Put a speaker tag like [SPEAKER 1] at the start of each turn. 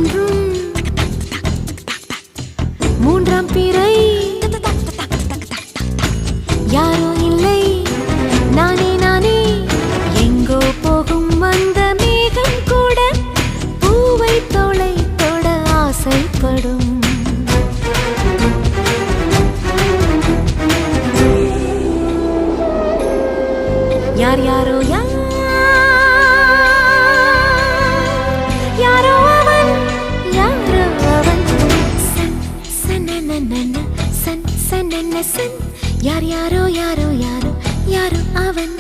[SPEAKER 1] தோன்றும் மூன்றாம் பிறை யாரோ இல்லை நானே நானே எங்கோ போகும் அந்த மேகம் கூட பூவை தோளை தொட ஆசைப்படும் யார் யாரோ யாரோ அவன் யாரோ அவன் சன் சனனனன சன் சனன சன் யார் யாரோ யாரோ யாரோ யாரோ அவன்